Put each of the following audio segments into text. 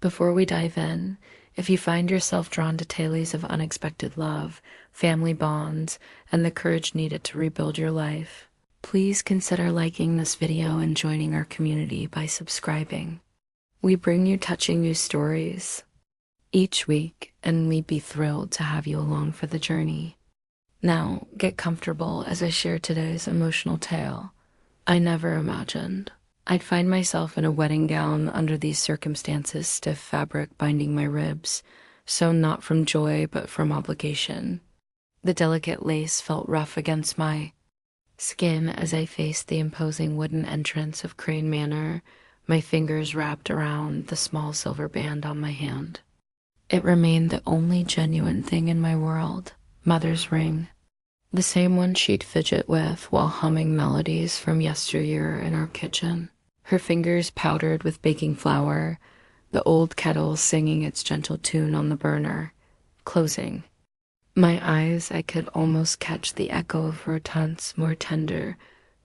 Before we dive in, if you find yourself drawn to tales of unexpected love, family bonds, and the courage needed to rebuild your life, please consider liking this video and joining our community by subscribing. We bring you touching news stories each week, and we'd be thrilled to have you along for the journey. Now, get comfortable as I share today's emotional tale. I never imagined I'd find myself in a wedding gown under these circumstances, stiff fabric binding my ribs, sewn not from joy but from obligation. The delicate lace felt rough against my skin as I faced the imposing wooden entrance of Crane Manor, my fingers wrapped around the small silver band on my hand. It remained the only genuine thing in my world, Mother's ring. The same one she'd fidget with while humming melodies from yesteryear in our kitchen. Her fingers powdered with baking flour, the old kettle singing its gentle tune on the burner, closing. My eyes, I could almost catch the echo of her tense, more tender,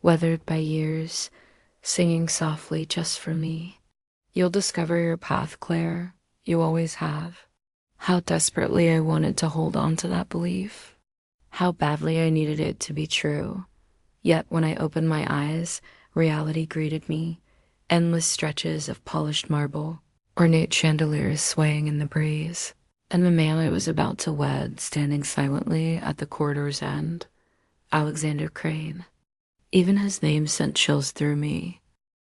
weathered by years, singing softly just for me. You'll discover your path, Claire. You always have. How desperately I wanted to hold on to that belief. How badly I needed it to be true. Yet when I opened my eyes, reality greeted me. Endless stretches of polished marble, ornate chandeliers swaying in the breeze, and the man I was about to wed standing silently at the corridor's end, Alexander Crane. Even his name sent chills through me.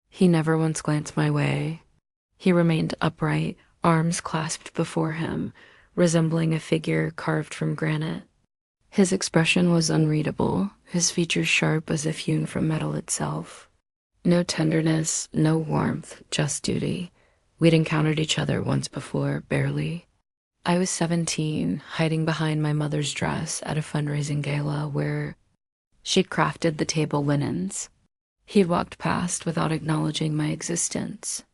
He never once glanced my way. He remained upright, arms clasped before him, resembling a figure carved from granite. His expression was unreadable, his features sharp as if hewn from metal itself. No tenderness, no warmth, just duty. We'd encountered each other once before, barely. I was 17, hiding behind my mother's dress at a fundraising gala where she'd crafted the table linens. He'd walked past without acknowledging my existence.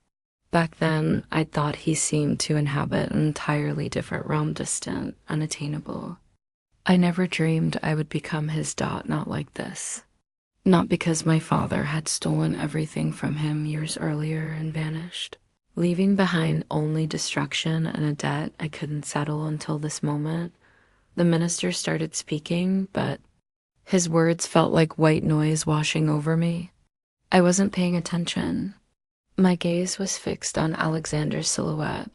Back then, I'd thought he seemed to inhabit an entirely different realm, distant, unattainable. I never dreamed I would become his dot, not like this. Not because my father had stolen everything from him years earlier and vanished, leaving behind only destruction and a debt I couldn't settle until this moment. The minister started speaking, but his words felt like white noise washing over me. I wasn't paying attention. My gaze was fixed on Alexander's silhouette,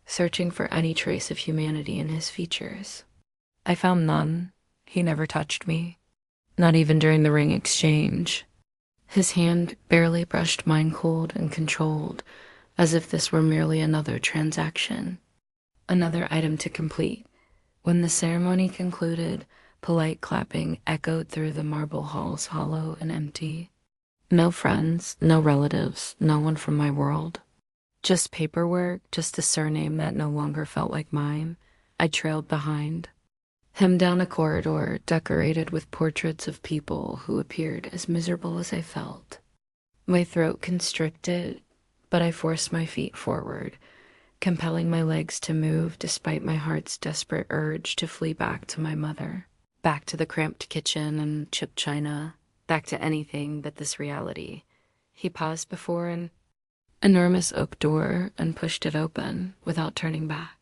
searching for any trace of humanity in his features. I found none. He never touched me. Not even during the ring exchange. His hand barely brushed mine, cold and controlled, as if this were merely another transaction, another item to complete. When the ceremony concluded, polite clapping echoed through the marble halls, hollow and empty. No friends, no relatives, no one from my world. Just paperwork, just a surname that no longer felt like mine. I trailed behind. Him down a corridor decorated with portraits of people who appeared as miserable as I felt. My throat constricted, but I forced my feet forward, compelling my legs to move despite my heart's desperate urge to flee back to my mother, back to the cramped kitchen and chipped china, back to anything but this reality. He paused before an enormous oak door and pushed it open without turning back.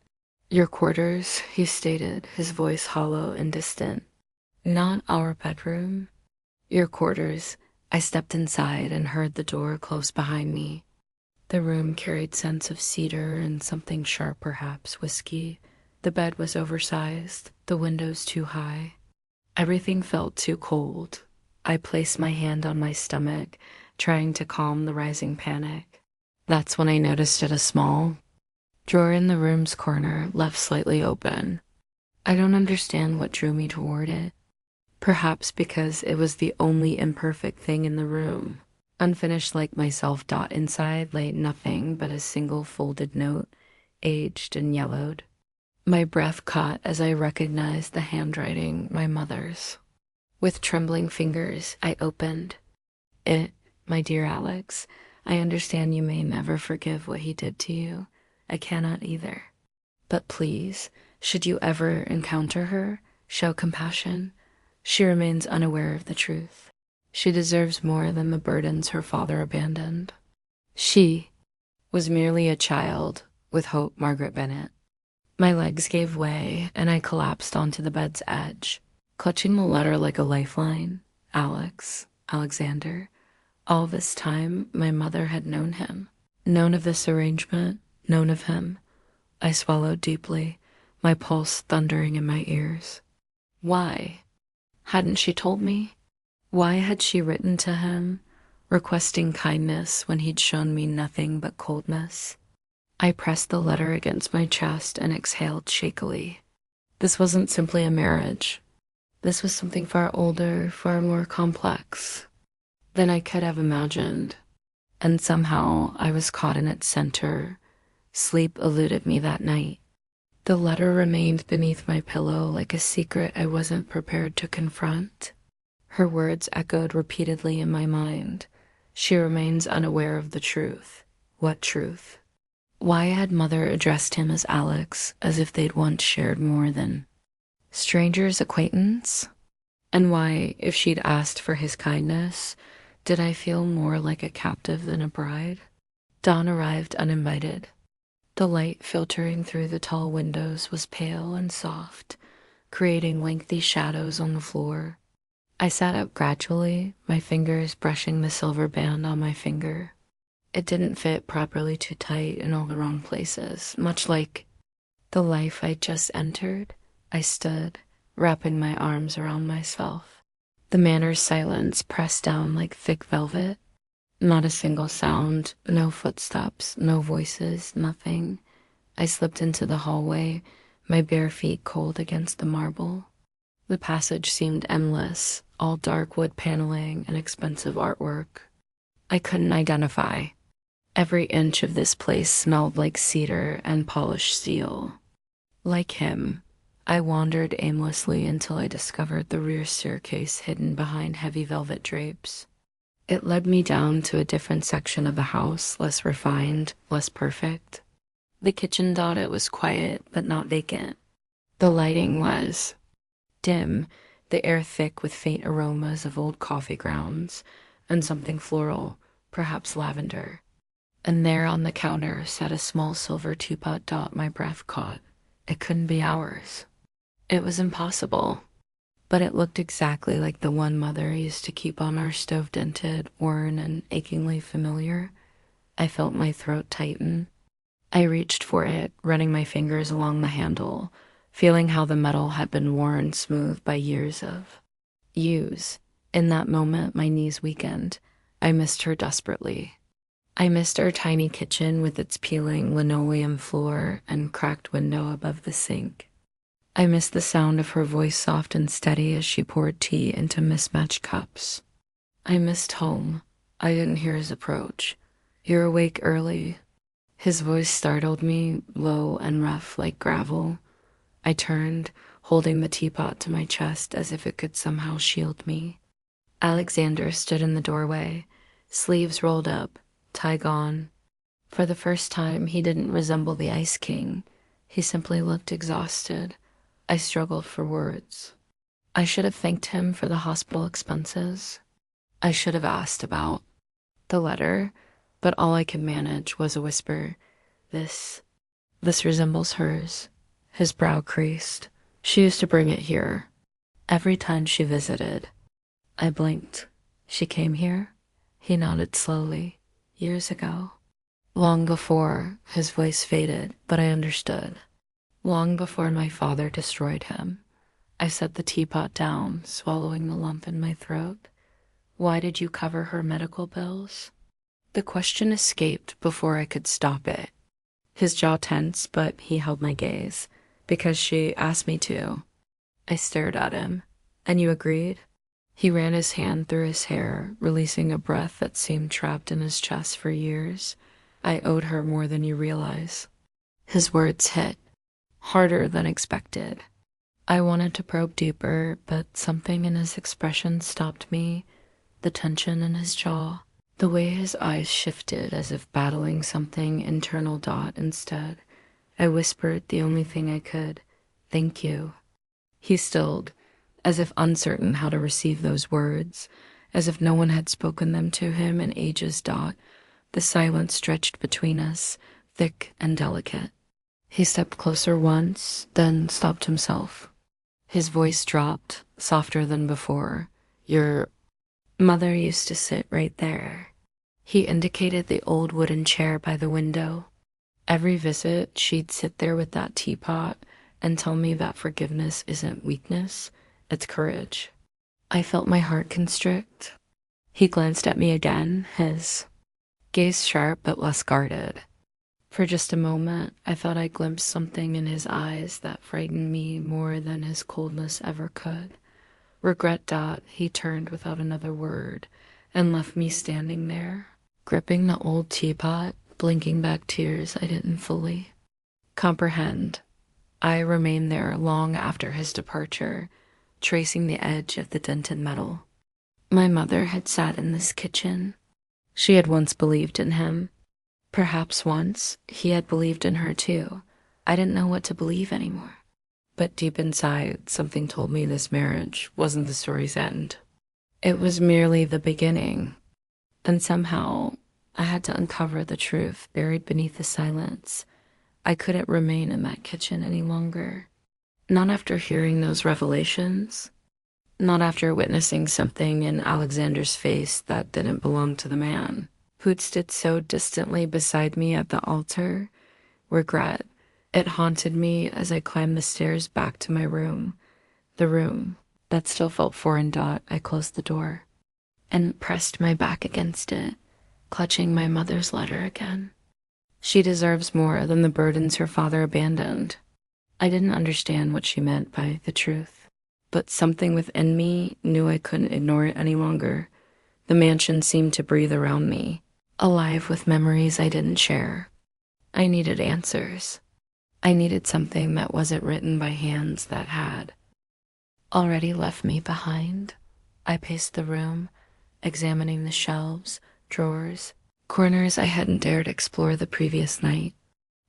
Your quarters, he stated, his voice hollow and distant. Not our bedroom. Your quarters. I stepped inside and heard the door close behind me. The room carried scents of cedar and something sharp, perhaps whiskey. The bed was oversized, the windows too high. Everything felt too cold. I placed my hand on my stomach, trying to calm the rising panic. That's when I noticed it, a small drawer in the room's corner, left slightly open. I don't understand what drew me toward it. Perhaps because it was the only imperfect thing in the room. Unfinished like myself, inside lay nothing but a single folded note, aged and yellowed. My breath caught as I recognized the handwriting, my mother's. With trembling fingers, I opened it. My dear Alex, I understand you may never forgive what he did to you. I cannot either. But please, should you ever encounter her, show compassion. She remains unaware of the truth. She deserves more than the burdens her father abandoned. She was merely a child, With Hope Margaret Bennett. My legs gave way, and I collapsed onto the bed's edge, clutching the letter like a lifeline. Alex, Alexander. All this time, my mother had known him. Known of this arrangement, known of him. I swallowed deeply, my pulse thundering in my ears. Why? Hadn't she told me? Why had she written to him, requesting kindness when he'd shown me nothing but coldness? I pressed the letter against my chest and exhaled shakily. This wasn't simply a marriage. This was something far older, far more complex than I could have imagined. And somehow I was caught in its center. Sleep eluded me that night. The letter remained beneath my pillow like a secret I wasn't prepared to confront. Her words echoed repeatedly in my mind. She remains unaware of the truth. What truth? Why had Mother addressed him as Alex, as if they'd once shared more than strangers' acquaintance? And why, if she'd asked for his kindness, did I feel more like a captive than a bride? Dawn arrived uninvited. The light filtering through the tall windows was pale and soft, creating lengthy shadows on the floor. I sat up gradually, my fingers brushing the silver band on my finger. It didn't fit properly, too tight in all the wrong places, much like the life I'd just entered. I stood, wrapping my arms around myself. The Manor's silence pressed down like thick velvet. Not a single sound, no footsteps, no voices, nothing. I slipped into the hallway, my bare feet cold against the marble. The passage seemed endless, all dark wood paneling and expensive artwork. I couldn't identify. Every inch of this place smelled like cedar and polished steel. Like him, I wandered aimlessly until I discovered the rear staircase hidden behind heavy velvet drapes. It led me down to a different section of the house, less refined, less perfect. The kitchen thought it was quiet, but not vacant. The lighting was dim, the air thick with faint aromas of old coffee grounds, and something floral, perhaps lavender. And there on the counter sat a small silver teapot dot my breath caught. It couldn't be ours. It was impossible. But it looked exactly like the one Mother used to keep on our stove, dented, worn, and achingly familiar. I felt my throat tighten. I reached for it, running my fingers along the handle, feeling how the metal had been worn smooth by years of use. In that moment, my knees weakened. I missed her desperately. I missed our tiny kitchen with its peeling linoleum floor and cracked window above the sink. I missed the sound of her voice, soft and steady as she poured tea into mismatched cups. I missed home. I didn't hear his approach. "You're awake early." His voice startled me, low and rough like gravel. I turned, holding the teapot to my chest as if it could somehow shield me. Alexander stood in the doorway, sleeves rolled up, tie gone. For the first time, he didn't resemble the Ice King. He simply looked exhausted. I struggled for words. I should have thanked him for the hospital expenses. I should have asked about the letter, but all I could manage was a whisper. This resembles hers." His brow creased. "She used to bring it here, every time she visited." I blinked. "She came here?" He nodded slowly. "Years ago." "Long before," his voice faded, but I understood. "Long before my father destroyed him." I set the teapot down, swallowing the lump in my throat. "Why did you cover her medical bills?" The question escaped before I could stop it. His jaw tensed, but he held my gaze. "Because she asked me to." I stared at him. "And you agreed?" He ran his hand through his hair, releasing a breath that seemed trapped in his chest for years. "I owed her more than you realize." His words hit harder than expected. I wanted to probe deeper, but something in his expression stopped me. The tension in his jaw, the way his eyes shifted as if battling something internal. Instead, I whispered the only thing I could. "Thank you." He stilled, as if uncertain how to receive those words, as if no one had spoken them to him in ages. The silence stretched between us, thick and delicate. He stepped closer once, then stopped himself. His voice dropped, softer than before. Your mother used to sit right there. He indicated the old wooden chair by the window. Every visit, she'd sit there with that teapot and tell me that forgiveness isn't weakness, it's courage. I felt my heart constrict. He glanced at me again, his gaze sharp but less guarded. For just a moment, I thought I glimpsed something in his eyes that frightened me more than his coldness ever could. Regret dot, he turned without another word and left me standing there, gripping the old teapot, blinking back tears I didn't fully comprehend. I remained there long after his departure, tracing the edge of the dented metal. My mother had sat in this kitchen. She had once believed in him. Perhaps once he had believed in her too. I didn't know what to believe anymore. But deep inside, something told me this marriage wasn't the story's end. It was merely the beginning. And somehow, I had to uncover the truth buried beneath the silence. I couldn't remain in that kitchen any longer. Not after hearing those revelations. Not after witnessing something in Alexander's face that didn't belong to the man who'd stood so distantly beside me at the altar. Regret. It haunted me as I climbed the stairs back to my room. The room that still felt foreign. I closed the door and pressed my back against it, clutching my mother's letter again. She deserves more than the burdens her father abandoned. I didn't understand what she meant by the truth, but something within me knew I couldn't ignore it any longer. The mansion seemed to breathe around me, alive with memories I didn't share. I needed answers. I needed something that wasn't written by hands that had already left me behind. I paced the room, examining the shelves, drawers, corners I hadn't dared explore the previous night.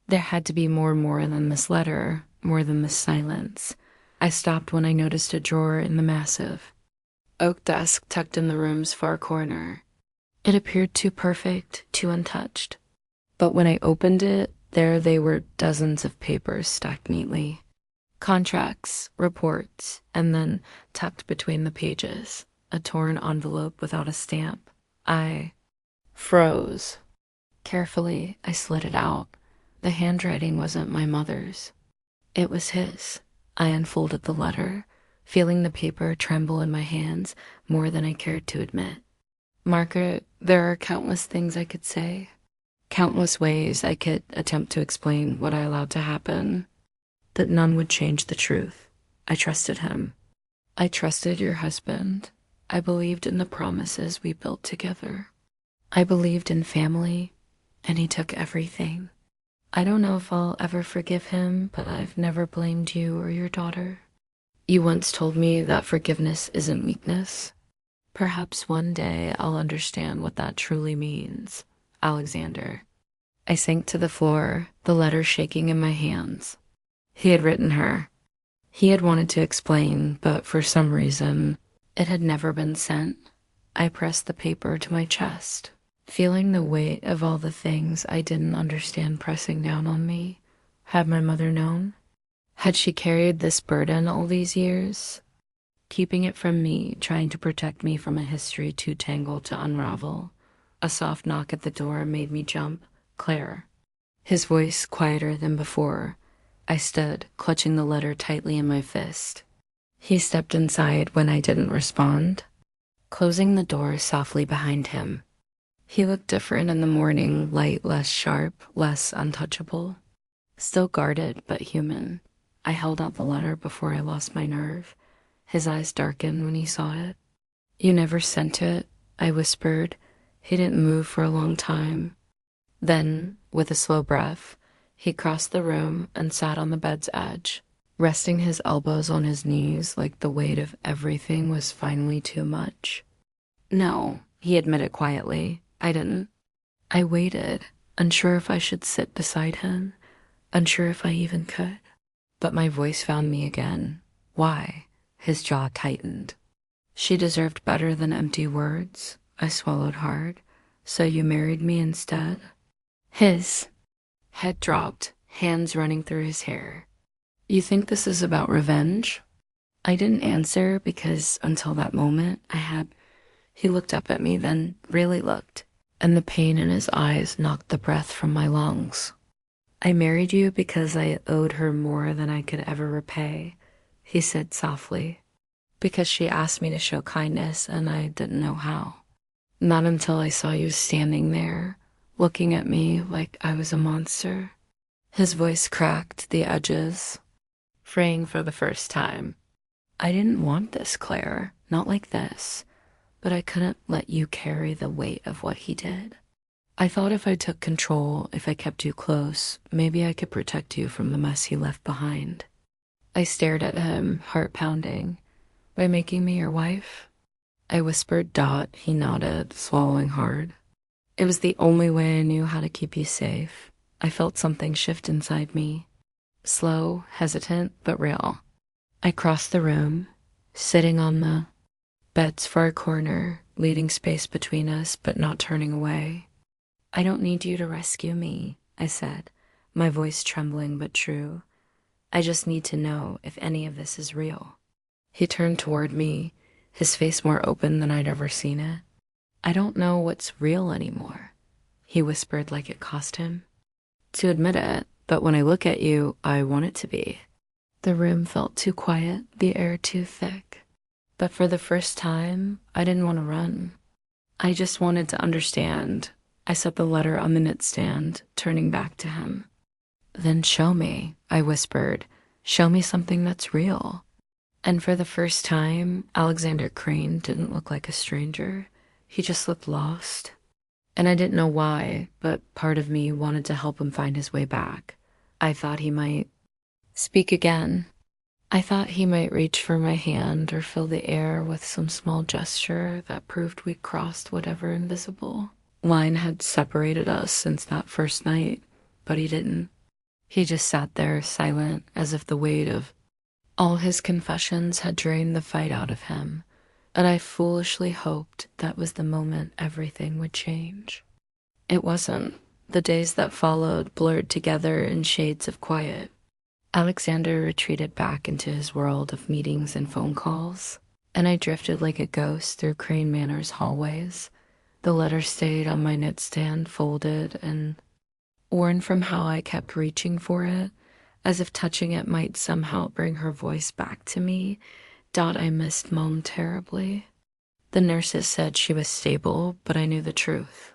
There had to be more than this letter, more than this silence. I stopped when I noticed a drawer in the massive oak desk tucked in the room's far corner. It appeared too perfect, too untouched. But when I opened it, there they were, dozens of papers stacked neatly. Contracts, reports, and then tucked between the pages, a torn envelope without a stamp. I froze. Carefully, I slid it out. The handwriting wasn't my mother's. It was his. I unfolded the letter, feeling the paper tremble in my hands more than I cared to admit. Margaret, there are countless things I could say. Countless ways I could attempt to explain what I allowed to happen. But none would change the truth. I trusted him. I trusted your husband. I believed in the promises we built together. I believed in family, and he took everything. I don't know if I'll ever forgive him, but I've never blamed you or your daughter. You once told me that forgiveness isn't weakness. Perhaps one day I'll understand what that truly means, Alexander. I sank to the floor, the letter shaking in my hands. He had written her. He had wanted to explain, but for some reason, it had never been sent. I pressed the paper to my chest, feeling the weight of all the things I didn't understand pressing down on me. Had my mother known? Had she carried this burden all these years? Keeping it from me, trying to protect me from a history too tangled to unravel. A soft knock at the door made me jump. Claire. His voice quieter than before. I stood, clutching the letter tightly in my fist. He stepped inside when I didn't respond, closing the door softly behind him. He looked different in the morning, light less sharp, less untouchable. Still guarded, but human. I held out the letter before I lost my nerve. His eyes darkened when he saw it. You never sent it, I whispered. He didn't move for a long time. Then, with a slow breath, he crossed the room and sat on the bed's edge, resting his elbows on his knees like the weight of everything was finally too much. No, he admitted quietly. I didn't. I waited, unsure if I should sit beside him, unsure if I even could. But my voice found me again. Why? His jaw tightened. She deserved better than empty words. I swallowed hard. So you married me instead? His head dropped, hands running through his hair. "You think this is about revenge?" I didn't answer because until that moment I had. He looked up at me, then really looked, and the pain in his eyes knocked the breath from my lungs. "I married you because I owed her more than I could ever repay," he said softly. "Because she asked me to show kindness and I didn't know how. Not until I saw you standing there, looking at me like I was a monster." His voice cracked the edges, fraying for the first time. "I didn't want this, Claire, not like this, but I couldn't let you carry the weight of what he did. I thought if I took control, if I kept you close, maybe I could protect you from the mess he left behind." I stared at him, heart pounding. "By making me your wife?" I whispered. He nodded, swallowing hard. "It was the only way I knew how to keep you safe." I felt something shift inside me. Slow, hesitant, but real. I crossed the room, sitting on the bed's far corner, leaving space between us, but not turning away. "I don't need you to rescue me," I said, my voice trembling but true. "I just need to know if any of this is real." He turned toward me, his face more open than I'd ever seen it. "I don't know what's real anymore," he whispered like it cost him to admit it, "but when I look at you, I want it to be." The room felt too quiet, the air too thick. But for the first time, I didn't want to run. I just wanted to understand. I set the letter on the nightstand, turning back to him. "Then show me," I whispered. "Show me something that's real." And for the first time, Alexander Crane didn't look like a stranger. He just looked lost. And I didn't know why, but part of me wanted to help him find his way back. I thought he might speak again. I thought he might reach for my hand or fill the air with some small gesture that proved we crossed whatever invisible line had separated us since that first night, but he didn't. He just sat there silent, as if the weight of all his confessions had drained the fight out of him, and I foolishly hoped that was the moment everything would change. It wasn't. The days that followed blurred together in shades of quiet. Alexander retreated back into his world of meetings and phone calls, and I drifted like a ghost through Crane Manor's hallways. The letter stayed on my nightstand, folded and worn from how I kept reaching for it, as if touching it might somehow bring her voice back to me. I missed Mom terribly. The nurses said she was stable, but I knew the truth.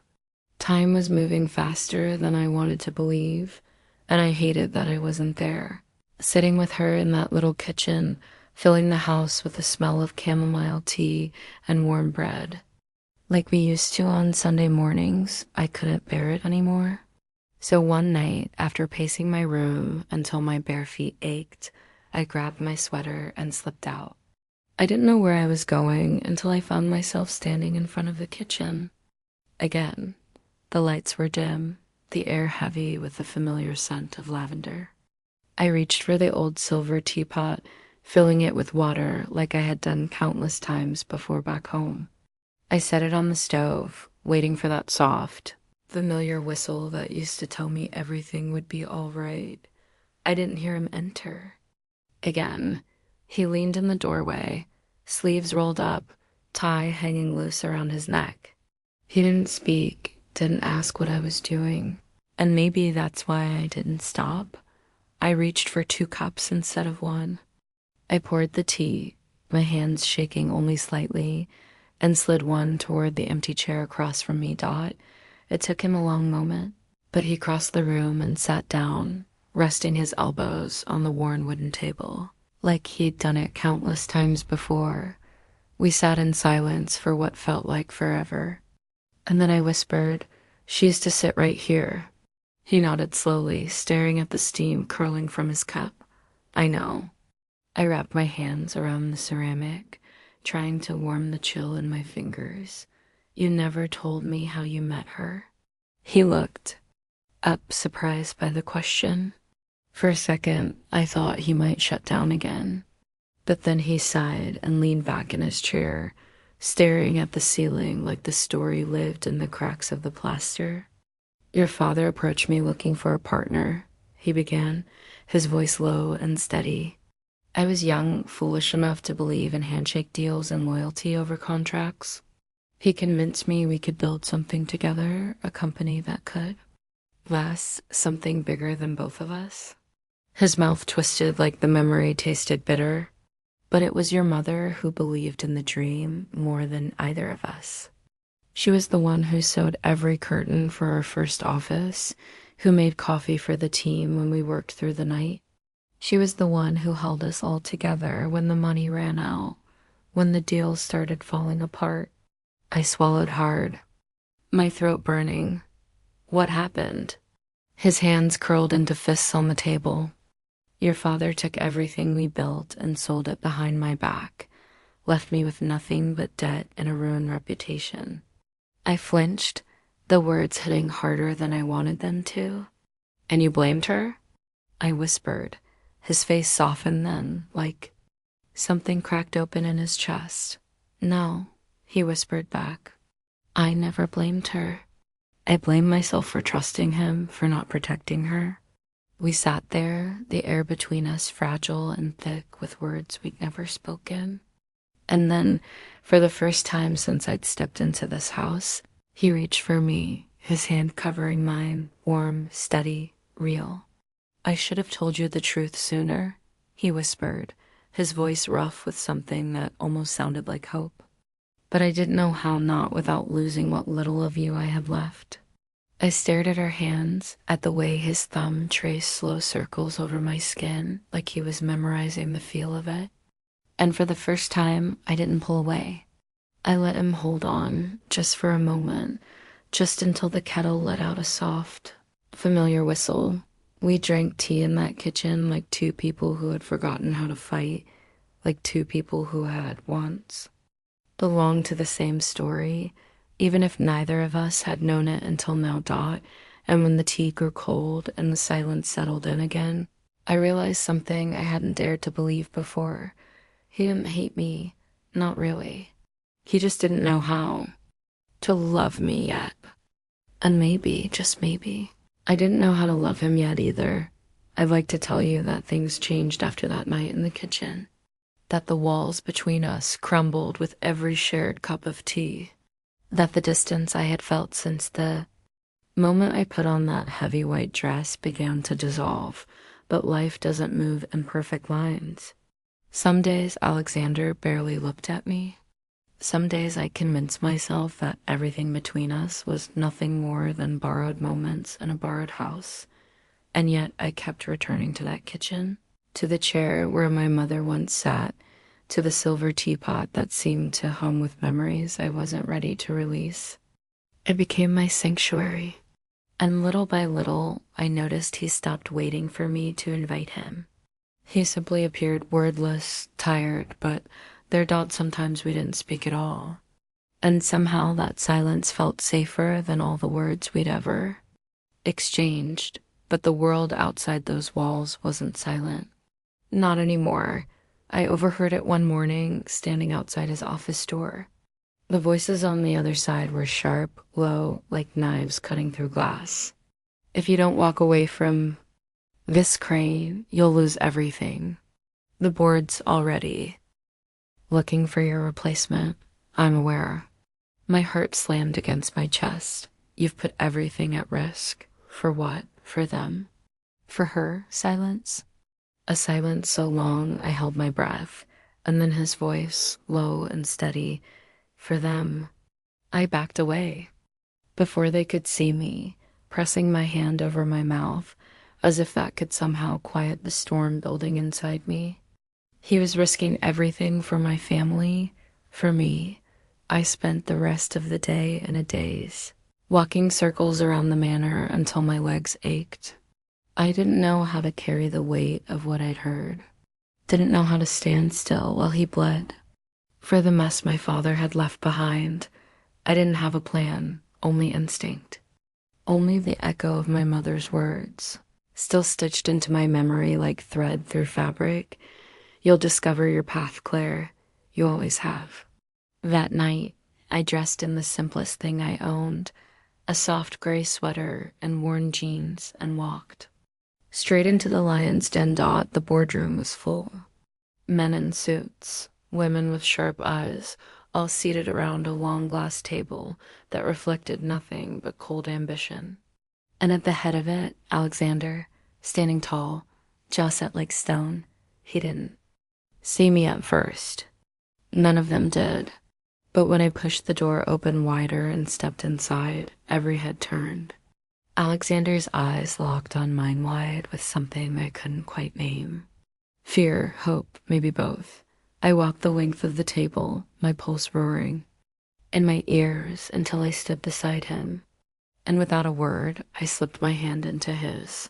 Time was moving faster than I wanted to believe, and I hated that I wasn't there, sitting with her in that little kitchen, filling the house with the smell of chamomile tea and warm bread. Like we used to on Sunday mornings, I couldn't bear it anymore. So one night, after pacing my room until my bare feet ached, I grabbed my sweater and slipped out. I didn't know where I was going until I found myself standing in front of the kitchen. Again, the lights were dim, the air heavy with the familiar scent of lavender. I reached for the old silver teapot, filling it with water like I had done countless times before back home. I set it on the stove, waiting for that soft, familiar whistle that used to tell me everything would be all right. I didn't hear him enter. Again, he leaned in the doorway, sleeves rolled up, tie hanging loose around his neck. He didn't speak, didn't ask what I was doing, and maybe that's why I didn't stop. I reached for 2 cups instead of 1. I poured the tea, my hands shaking only slightly, and slid one toward the empty chair across from me. It took him a long moment, but he crossed the room and sat down, resting his elbows on the worn wooden table, like he'd done it countless times before. We sat in silence for what felt like forever. And then I whispered, "She used to sit right here." He nodded slowly, staring at the steam curling from his cup. "I know." I wrapped my hands around the ceramic, trying to warm the chill in my fingers. "You never told me how you met her." He looked up, surprised by the question. For a second, I thought he might shut down again. But then he sighed and leaned back in his chair, staring at the ceiling like the story lived in the cracks of the plaster. Your father approached me looking for a partner, he began, his voice low and steady. I was young, foolish enough to believe in handshake deals and loyalty over contracts. He convinced me we could build something together, a company that could last, something bigger than both of us. His mouth twisted like the memory tasted bitter. But it was your mother who believed in the dream more than either of us. She was the one who sewed every curtain for our first office, who made coffee for the team when we worked through the night. She was the one who held us all together when the money ran out, when the deal started falling apart. I swallowed hard, my throat burning. What happened? His hands curled into fists on the table. Your father took everything we built and sold it behind my back, left me with nothing but debt and a ruined reputation. I flinched, the words hitting harder than I wanted them to. And you blamed her? I whispered. His face softened then, like something cracked open in his chest. No, he whispered back. I never blamed her. I blamed myself for trusting him, for not protecting her. We sat there, the air between us fragile and thick with words we'd never spoken. And then, for the first time since I'd stepped into this house, he reached for me, his hand covering mine, warm, steady, real. I should have told you the truth sooner, he whispered, his voice rough with something that almost sounded like hope. But I didn't know how not without losing what little of you I had left. I stared at our hands, at the way his thumb traced slow circles over my skin, like he was memorizing the feel of it. And for the first time, I didn't pull away. I let him hold on, just for a moment, just until the kettle let out a soft, familiar whistle. We drank tea in that kitchen like two people who had forgotten how to fight, like two people who had once belonged to the same story, even if neither of us had known it until now. And when the tea grew cold and the silence settled in again, I realized something I hadn't dared to believe before. He didn't hate me, not really. He just didn't know how to love me yet. And maybe, just maybe, I didn't know how to love him yet either. I'd like to tell you that things changed after that night in the kitchen, that the walls between us crumbled with every shared cup of tea, that the distance I had felt since the moment I put on that heavy white dress began to dissolve, but life doesn't move in perfect lines. Some days Alexander barely looked at me. Some days I convinced myself that everything between us was nothing more than borrowed moments in a borrowed house, and yet I kept returning to that kitchen, to the chair where my mother once sat, to the silver teapot that seemed to hum with memories I wasn't ready to release. It became my sanctuary, and little by little I noticed he stopped waiting for me to invite him. He simply appeared wordless, tired, but there thought sometimes we didn't speak at all. And somehow that silence felt safer than all the words we'd ever exchanged. But the world outside those walls wasn't silent. Not anymore. I overheard it one morning, standing outside his office door. The voices on the other side were sharp, low, like knives cutting through glass. If you don't walk away from this crane, you'll lose everything. The board's already looking for your replacement. I'm aware. My heart slammed against my chest. You've put everything at risk. For what? For them? For her? Silence? A silence so long I held my breath, and then his voice, low and steady, for them. I backed away. Before they could see me, pressing my hand over my mouth, as if that could somehow quiet the storm building inside me. He was risking everything for my family, for me. I spent the rest of the day in a daze, walking circles around the manor until my legs ached. I didn't know how to carry the weight of what I'd heard. Didn't know how to stand still while he bled. For the mess my father had left behind, I didn't have a plan, only instinct. Only the echo of my mother's words, still stitched into my memory like thread through fabric. You'll discover your path, Claire. You always have. That night, I dressed in the simplest thing I owned, a soft gray sweater and worn jeans, and walked straight into the Lion's Den. The boardroom was full. Men in suits, women with sharp eyes, all seated around a long glass table that reflected nothing but cold ambition. And at the head of it, Alexander, standing tall, jaw set like stone. He didn't see me at first. None of them did. But when I pushed the door open wider and stepped inside, every head turned. Alexander's eyes locked on mine wide with something I couldn't quite name. Fear, hope, maybe both. I walked the length of the table, my pulse roaring in my ears until I stood beside him. And without a word, I slipped my hand into his.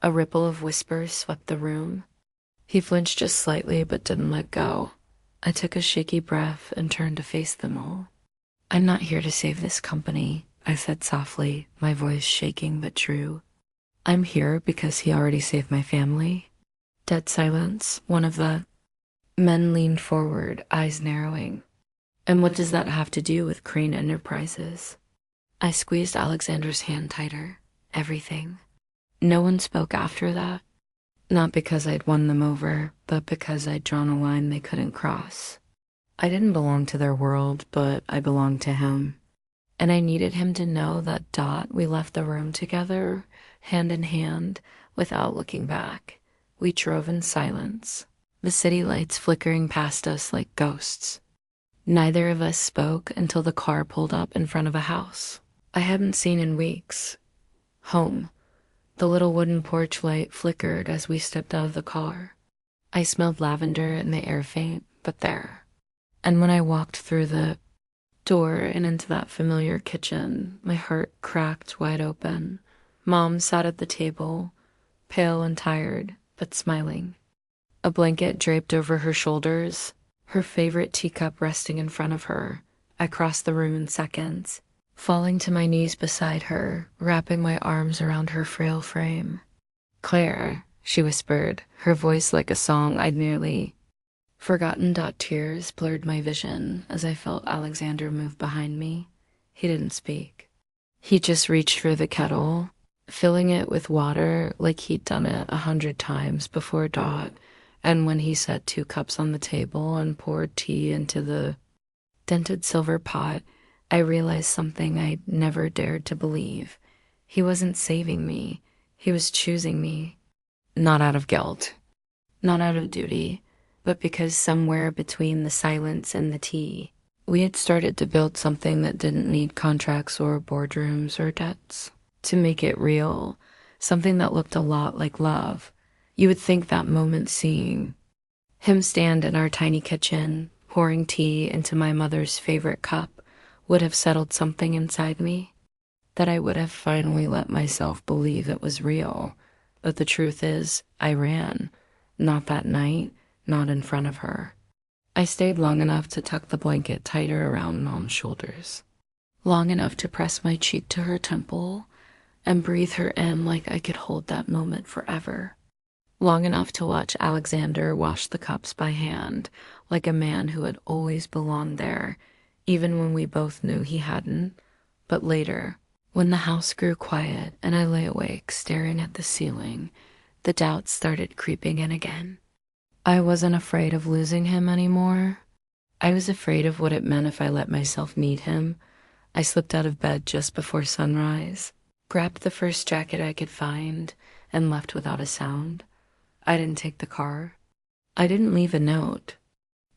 A ripple of whispers swept the room. He flinched just slightly but didn't let go. I took a shaky breath and turned to face them all. "I'm not here to save this company," I said softly, my voice shaking but true. "I'm here because he already saved my family." Dead silence. One of the men leaned forward, eyes narrowing. "And what does that have to do with Crane Enterprises?" I squeezed Alexander's hand tighter. Everything. No one spoke after that. Not because I'd won them over, but because I'd drawn a line they couldn't cross. I didn't belong to their world, but I belonged to him. And I needed him to know that we left the room together, hand in hand, without looking back. We drove in silence, the city lights flickering past us like ghosts. Neither of us spoke until the car pulled up in front of a house I hadn't seen in weeks. Home. The little wooden porch light flickered as we stepped out of the car. I smelled lavender and the air faint, but there. And when I walked through the door and into that familiar kitchen, my heart cracked wide open. Mom sat at the table, pale and tired, but smiling. A blanket draped over her shoulders, her favorite teacup resting in front of her. I crossed the room in seconds, falling to my knees beside her, wrapping my arms around her frail frame. "Claire," she whispered, her voice like a song I'd nearly forgotten. Tears blurred my vision as I felt Alexander move behind me. He didn't speak. He just reached for the kettle, filling it with water like he'd done it 100 times before. And when he set 2 cups on the table and poured tea into the dented silver pot, I realized something I'd never dared to believe. He wasn't saving me. He was choosing me. Not out of guilt, not out of duty, but because somewhere between the silence and the tea, we had started to build something that didn't need contracts or boardrooms or debts to make it real, something that looked a lot like love. You would think that moment seeing him stand in our tiny kitchen, pouring tea into my mother's favorite cup, would have settled something inside me, that I would have finally let myself believe it was real. But the truth is, I ran. Not that night, not in front of her. I stayed long enough to tuck the blanket tighter around Mom's shoulders, long enough to press my cheek to her temple and breathe her in like I could hold that moment forever. Long enough to watch Alexander wash the cups by hand, like a man who had always belonged there, even when we both knew he hadn't. But later, when the house grew quiet and I lay awake staring at the ceiling, the doubts started creeping in again. I wasn't afraid of losing him anymore. I was afraid of what it meant if I let myself need him. I slipped out of bed just before sunrise, grabbed the first jacket I could find, and left without a sound. I didn't take the car. I didn't leave a note.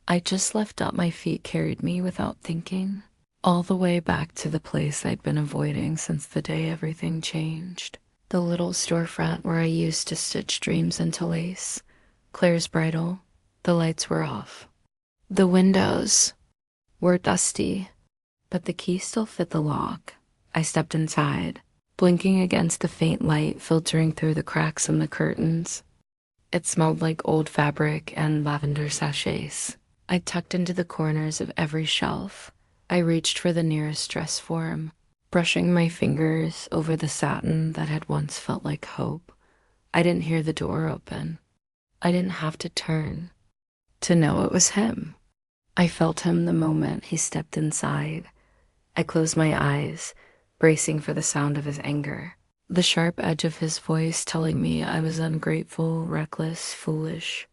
I just left up. My feet carried me without thinking, all the way back to the place I'd been avoiding since the day everything changed. The little storefront where I used to stitch dreams into lace. Claire's bridal. The lights were off. The windows were dusty, but the key still fit the lock. I stepped inside, blinking against the faint light filtering through the cracks in the curtains. It smelled like old fabric and lavender sachets. I tucked into the corners of every shelf. I reached for the nearest dress form, brushing my fingers over the satin that had once felt like hope. I didn't hear the door open. I didn't have to turn to know it was him. I felt him the moment he stepped inside. I closed my eyes, bracing for the sound of his anger. The sharp edge of his voice telling me I was ungrateful, reckless, foolish.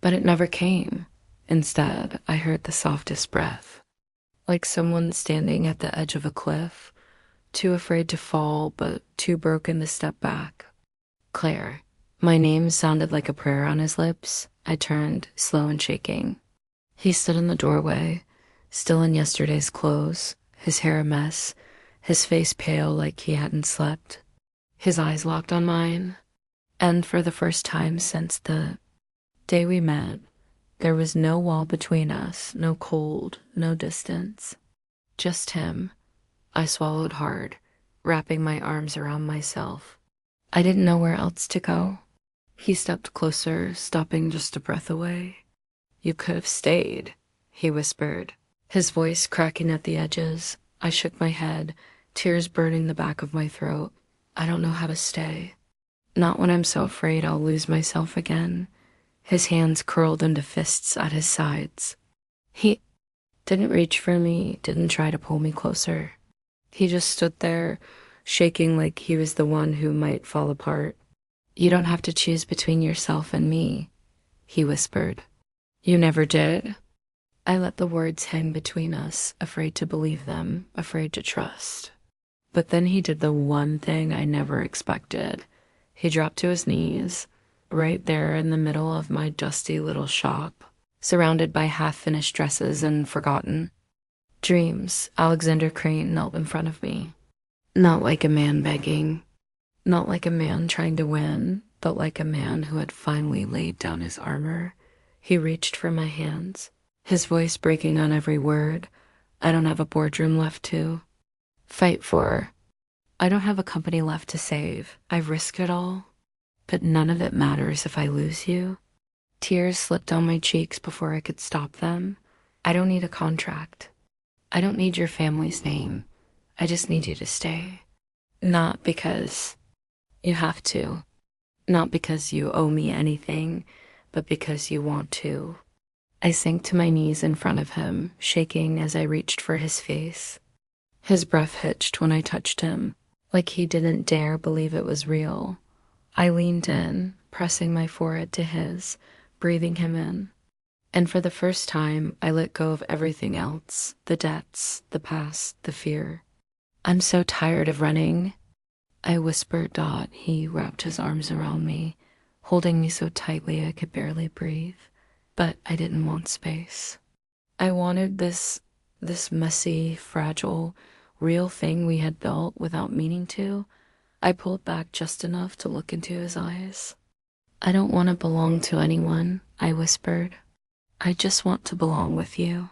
But it never came. Instead, I heard the softest breath, like someone standing at the edge of a cliff, too afraid to fall, but too broken to step back. Claire. My name sounded like a prayer on his lips. I turned, slow and shaking. He stood in the doorway, still in yesterday's clothes, his hair a mess, his face pale like he hadn't slept. His eyes locked on mine, and for the first time since the day we met, there was no wall between us, no cold, no distance. Just him. I swallowed hard, wrapping my arms around myself. I didn't know where else to go. He stepped closer, stopping just a breath away. You could have stayed, he whispered, his voice cracking at the edges. I shook my head, tears burning the back of my throat. I don't know how to stay. Not when I'm so afraid I'll lose myself again. His hands curled into fists at his sides. He didn't reach for me, didn't try to pull me closer. He just stood there, shaking like he was the one who might fall apart. You don't have to choose between yourself and me, he whispered. You never did. I let the words hang between us, afraid to believe them, afraid to trust. But then he did the one thing I never expected. He dropped to his knees, right there in the middle of my dusty little shop, surrounded by half-finished dresses and forgotten dreams. Alexander Crane knelt in front of me. Not like a man begging, not like a man trying to win, but like a man who had finally laid down his armor. He reached for my hands, his voice breaking on every word. I don't have a boardroom left to fight for. I don't have a company left to save. I've risked it all, but none of it matters if I lose you. Tears slipped down my cheeks before I could stop them. I don't need a contract. I don't need your family's name. I just need you to stay. Not because you have to. Not because you owe me anything, but because you want to. I sank to my knees in front of him, shaking as I reached for his face. His breath hitched when I touched him, like he didn't dare believe it was real. I leaned in, pressing my forehead to his, breathing him in. And for the first time, I let go of everything else, the debts, the past, the fear. I'm so tired of running, I whispered. He wrapped his arms around me, holding me so tightly I could barely breathe. But I didn't want space. I wanted this messy, fragile, real thing we had built without meaning to. I pulled back just enough to look into his eyes. I don't want to belong to anyone, I whispered. I just want to belong with you.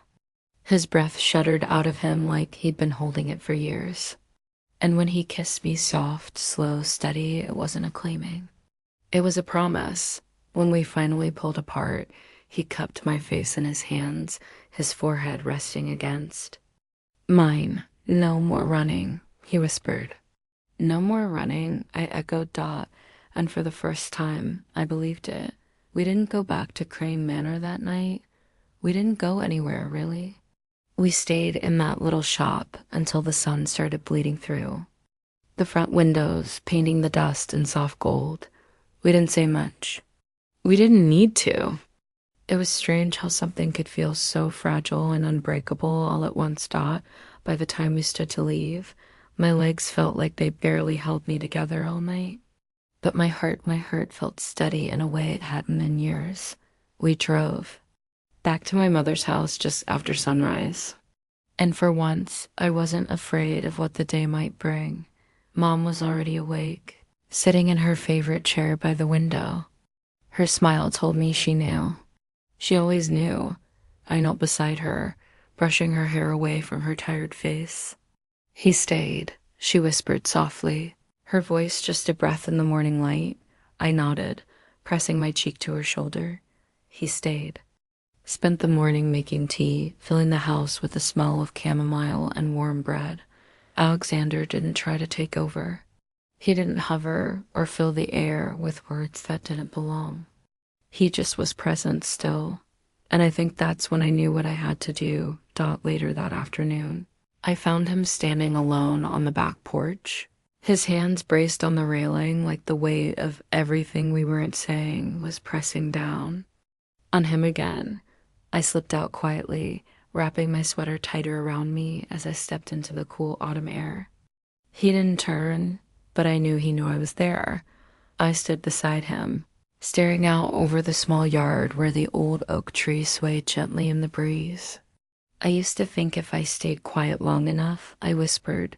His breath shuddered out of him like he'd been holding it for years. And when he kissed me soft, slow, steady, it wasn't a claiming. It was a promise. When we finally pulled apart, he cupped my face in his hands, his forehead resting against mine. No more running, he whispered. No more running, I echoed. And for the first time, I believed it. We didn't go back to Crane Manor that night. We didn't go anywhere, really. We stayed in that little shop until the sun started bleeding through. The front windows painting the dust in soft gold. We didn't say much. We didn't need to. It was strange how something could feel so fragile and unbreakable all at once. By the time we stood to leave, my legs felt like they barely held me together all night. But my heart felt steady in a way it hadn't in years. We drove back to my mother's house just after sunrise. And for once, I wasn't afraid of what the day might bring. Mom was already awake, sitting in her favorite chair by the window. Her smile told me she knew. She always knew. I knelt beside her, brushing her hair away from her tired face. He stayed, she whispered softly, her voice just a breath in the morning light. I nodded, pressing my cheek to her shoulder. He stayed. Spent the morning making tea, filling the house with the smell of chamomile and warm bread. Alexander didn't try to take over. He didn't hover or fill the air with words that didn't belong. He just was present still, and I think that's when I knew what I had to do. Later that afternoon. I found him standing alone on the back porch, his hands braced on the railing like the weight of everything we weren't saying was pressing down on him again. I slipped out quietly, wrapping my sweater tighter around me as I stepped into the cool autumn air. He didn't turn, but I knew he knew I was there. I stood beside him, staring out over the small yard where the old oak tree swayed gently in the breeze. I used to think if I stayed quiet long enough, I whispered,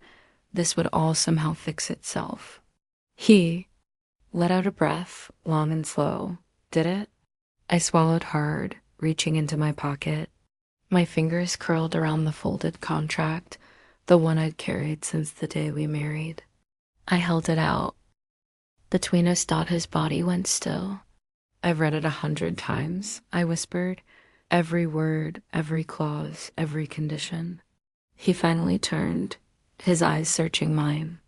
this would all somehow fix itself. He let out a breath, long and slow. Did it? I swallowed hard, reaching into my pocket. My fingers curled around the folded contract, the one I'd carried since the day we married. I held it out. Between us, his body went still. I've read it 100 times, I whispered. Every word, every clause, every condition. He finally turned, his eyes searching mine.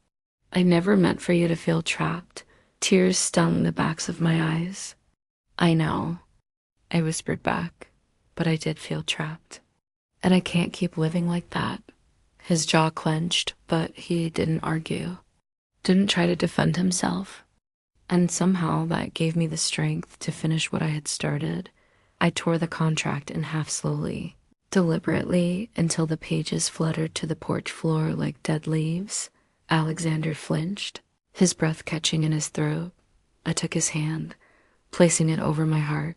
I never meant for you to feel trapped. Tears stung the backs of my eyes. I know, I whispered back, but I did feel trapped. And I can't keep living like that. His jaw clenched, but he didn't argue. Didn't try to defend himself. And somehow that gave me the strength to finish what I had started. I tore the contract in half slowly, deliberately, until the pages fluttered to the porch floor like dead leaves. Alexander flinched, his breath catching in his throat. I took his hand, placing it over my heart.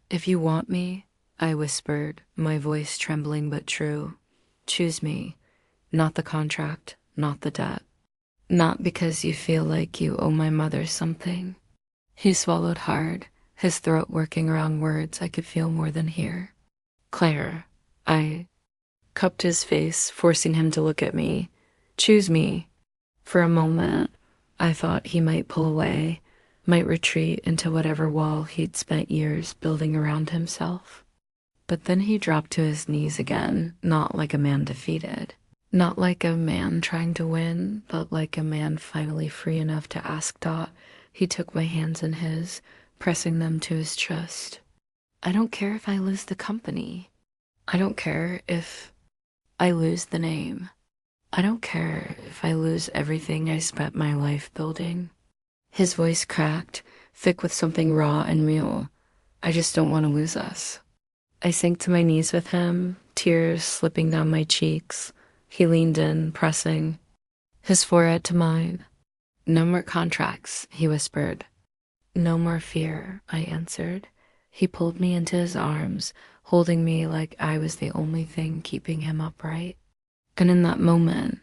If you want me, I whispered, my voice trembling but true, choose me, not the contract, not the debt. Not because you feel like you owe my mother something. He swallowed hard, his throat working around words I could feel more than hear. Claire, I cupped his face, forcing him to look at me. Choose me. For a moment, I thought he might pull away, might retreat into whatever wall he'd spent years building around himself. But then he dropped to his knees again, not like a man defeated. Not like a man trying to win, but like a man finally free enough to ask Dot. He took my hands in his, pressing them to his chest. I don't care if I lose the company. I don't care if I lose the name. I don't care if I lose everything I spent my life building. His voice cracked, thick with something raw and real. I just don't want to lose us. I sank to my knees with him, tears slipping down my cheeks. He leaned in, pressing his forehead to mine. No more contracts, he whispered. No more fear, I answered. He pulled me into his arms, holding me like I was the only thing keeping him upright. And in that moment,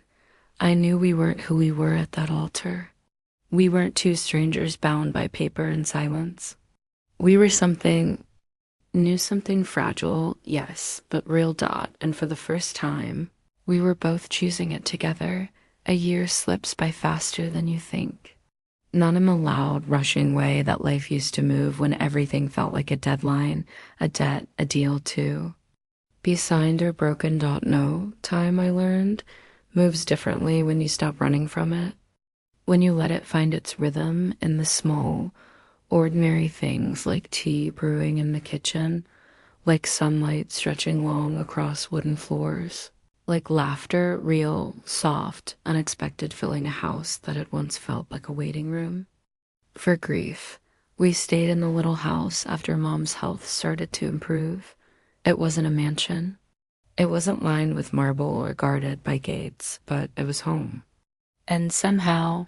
I knew we weren't who we were at that altar. We weren't two strangers bound by paper and silence. We were something new, something fragile, yes, but real. Dot, and for the first time, we were both choosing it together. A year slips by faster than you think. Not in a loud, rushing way that life used to move when everything felt like a deadline, a debt, a deal too. Be signed or broken. No, time, I learned, moves differently when you stop running from it. When you let it find its rhythm in the small, ordinary things like tea brewing in the kitchen, like sunlight stretching long across wooden floors. Like laughter, real, soft, unexpected, filling a house that had once felt like a waiting room. For grief, we stayed in the little house after Mom's health started to improve. It wasn't a mansion. It wasn't lined with marble or guarded by gates, but it was home. And somehow,